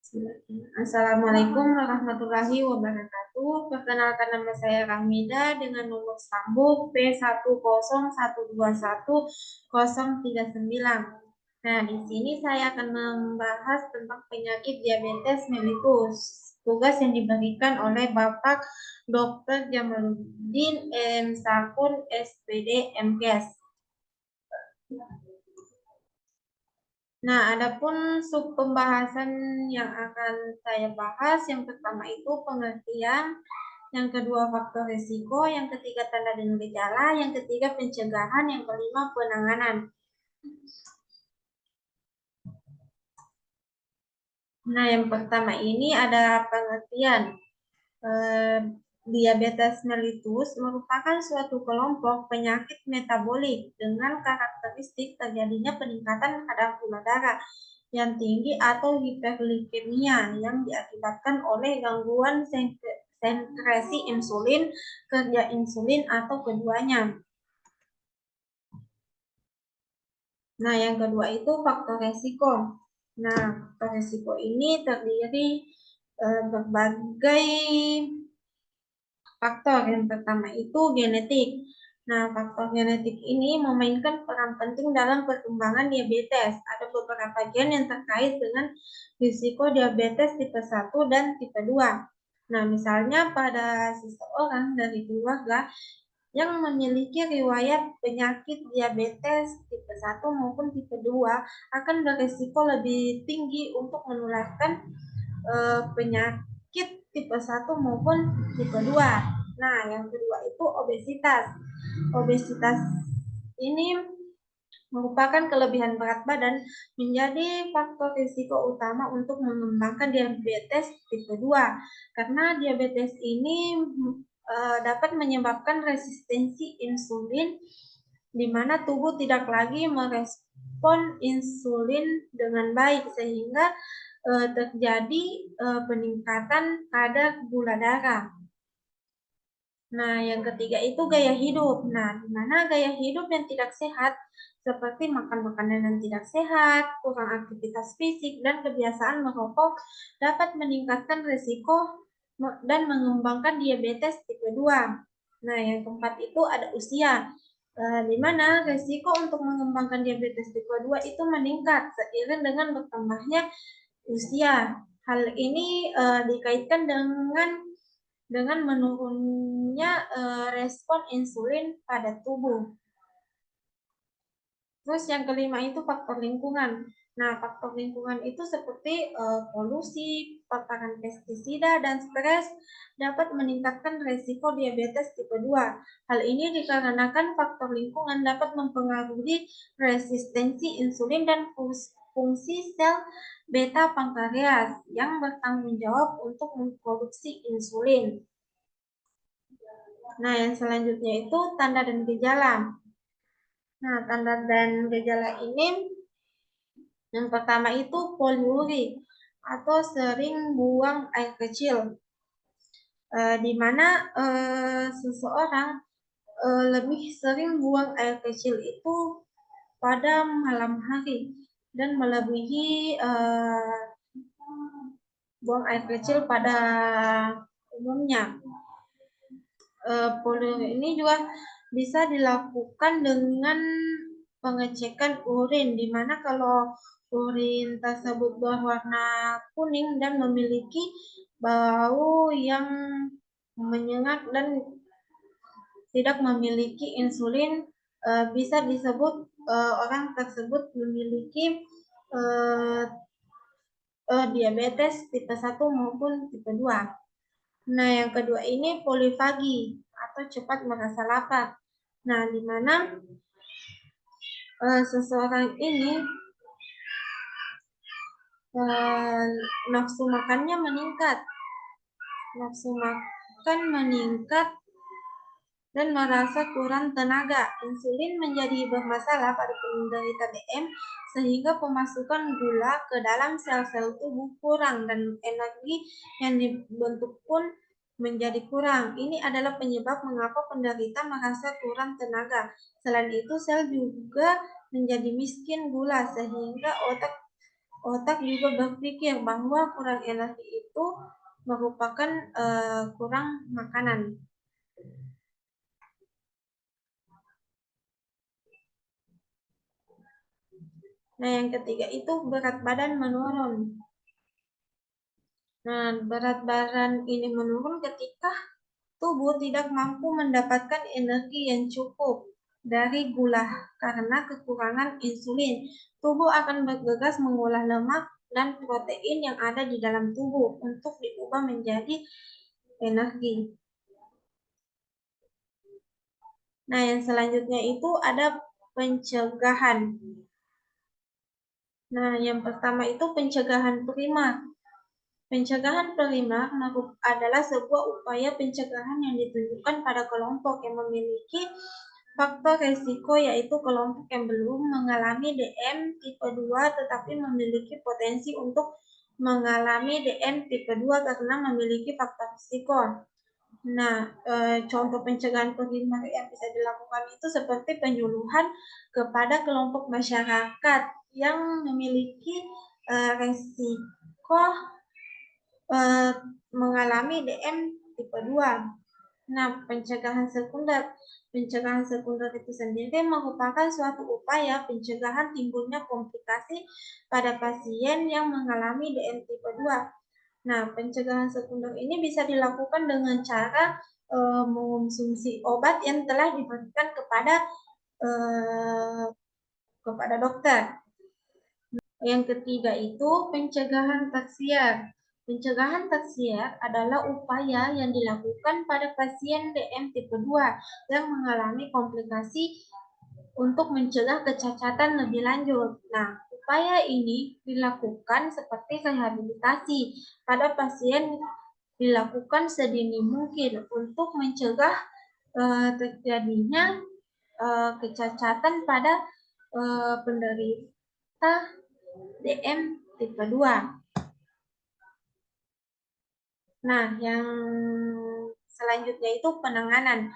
Assalamualaikum warahmatullahi wabarakatuh. Perkenalkan, nama saya Rahmida dengan nomor sambung P101121039. Nah, di sini saya akan membahas tentang penyakit diabetes mellitus. Tugas yang diberikan oleh Bapak Dr. Jamaluddin M. Sakun, SPD, MKes. Nah, adapun sub pembahasan yang akan saya bahas, yang pertama itu pengertian, yang kedua faktor risiko, yang ketiga tanda dan gejala, yang ketiga pencegahan, yang kelima penanganan. Nah, yang pertama ini ada pengertian. Diabetes mellitus merupakan suatu kelompok penyakit metabolik dengan karakteristik terjadinya peningkatan kadar gula darah yang tinggi atau hiperglikemia yang diakibatkan oleh gangguan sekresi insulin, kerja insulin, atau keduanya. Nah, yang kedua itu faktor resiko. Nah, faktor resiko ini terdiri berbagai faktor. Yang pertama itu genetik. Nah, faktor genetik ini memainkan peran penting dalam perkembangan diabetes. Ada beberapa gen yang terkait dengan risiko diabetes tipe 1 dan tipe 2. Nah, misalnya pada seseorang dari keluarga yang memiliki riwayat penyakit diabetes tipe 1 maupun tipe 2 akan berisiko lebih tinggi untuk menularkan penyakit tipe 1 maupun tipe 2. Nah, yang kedua itu obesitas. Obesitas ini merupakan kelebihan berat badan menjadi faktor risiko utama untuk mengembangkan diabetes tipe 2. Karena diabetes ini dapat menyebabkan resistensi insulin di mana tubuh tidak lagi merespon insulin dengan baik sehingga terjadi peningkatan kadar gula darah. Nah, yang ketiga itu gaya hidup. Nah, di mana gaya hidup yang tidak sehat seperti makan makanan yang tidak sehat, kurang aktivitas fisik, dan kebiasaan merokok dapat meningkatkan risiko dan mengembangkan diabetes tipe 2. Nah, yang keempat itu ada usia. Di mana risiko untuk mengembangkan diabetes tipe 2 itu meningkat seiring dengan bertambahnya usia. Hal ini dikaitkan dengan menurunnya respon insulin pada tubuh. Terus yang kelima itu faktor lingkungan. Nah, faktor lingkungan itu seperti polusi, paparan pestisida, dan stres dapat meningkatkan risiko diabetes tipe 2. Hal ini dikarenakan faktor lingkungan dapat mempengaruhi resistensi insulin dan fungsi sel beta pankreas yang bertanggung jawab untuk memproduksi insulin. Nah, yang selanjutnya itu tanda dan gejala. Nah, tanda dan gejala ini yang pertama itu poliuri atau sering buang air kecil, di mana seseorang lebih sering buang air kecil itu pada malam hari dan melebihi buang air kecil pada umumnya. Poliuri ini juga bisa dilakukan dengan pengecekan urin, di mana kalau urin tersebut berwarna kuning dan memiliki bau yang menyengat dan tidak memiliki insulin, bisa disebut orang tersebut memiliki diabetes tipe 1 maupun tipe 2. Nah, yang kedua ini polifagi atau cepat merasa lapar. Nah, di mana seseorang ini nafsu makannya meningkat. Nafsu makan meningkat dan merasa kurang tenaga. Insulin menjadi bermasalah pada penderita DM sehingga pemasukan gula ke dalam sel-sel tubuh kurang dan energi yang dibentuk pun menjadi kurang. Ini adalah penyebab mengapa penderita merasa kurang tenaga. Selain itu, sel juga menjadi miskin gula sehingga otak juga berpikir bahwa kurang energi itu merupakan kurang makanan. Nah, yang ketiga itu berat badan menurun. Nah, berat badan ini menurun ketika tubuh tidak mampu mendapatkan energi yang cukup dari gula karena kekurangan insulin. Tubuh akan bergegas mengolah lemak dan protein yang ada di dalam tubuh untuk diubah menjadi energi. Nah, yang selanjutnya itu ada pencegahan. Nah, yang pertama itu pencegahan primer. Pencegahan primer adalah sebuah upaya pencegahan yang ditujukan pada kelompok yang memiliki faktor risiko, yaitu kelompok yang belum mengalami DM tipe 2 tetapi memiliki potensi untuk mengalami DM tipe 2 karena memiliki faktor risiko. Nah, contoh pencegahan primer yang bisa dilakukan itu seperti penyuluhan kepada kelompok masyarakat yang memiliki risiko mengalami DM tipe 2. Nah, pencegahan sekunder. Pencegahan sekunder itu sendiri merupakan suatu upaya pencegahan timbulnya komplikasi pada pasien yang mengalami DM tipe 2. Nah, pencegahan sekunder ini bisa dilakukan dengan cara mengonsumsi obat yang telah diberikan kepada dokter. Yang ketiga itu pencegahan tersier. Pencegahan tersier adalah upaya yang dilakukan pada pasien DM tipe 2 yang mengalami komplikasi untuk mencegah kecacatan lebih lanjut. Nah, upaya ini dilakukan seperti rehabilitasi pada pasien, dilakukan sedini mungkin untuk mencegah terjadinya kecacatan pada penderita DM tipe 2. Nah, yang selanjutnya itu penanganan.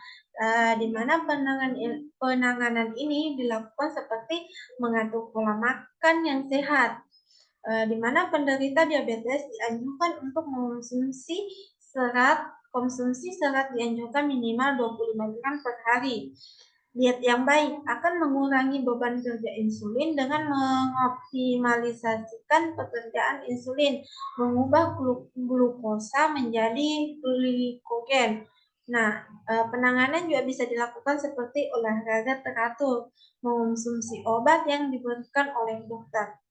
Di mana penanganan ini dilakukan seperti mengatur pola makan yang sehat. Di mana penderita diabetes dianjurkan untuk konsumsi serat dianjurkan minimal 25 gram per hari. Diet yang baik akan mengurangi beban kerja insulin dengan mengoptimalisasikan pekerjaan insulin, mengubah glukosa menjadi glikogen. Nah, penanganan juga bisa dilakukan seperti olahraga teratur, mengonsumsi obat yang diberikan oleh dokter.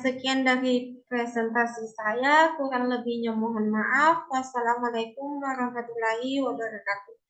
Sekian dari presentasi saya, kurang lebihnya mohon maaf. Wassalamualaikum warahmatullahi wabarakatuh.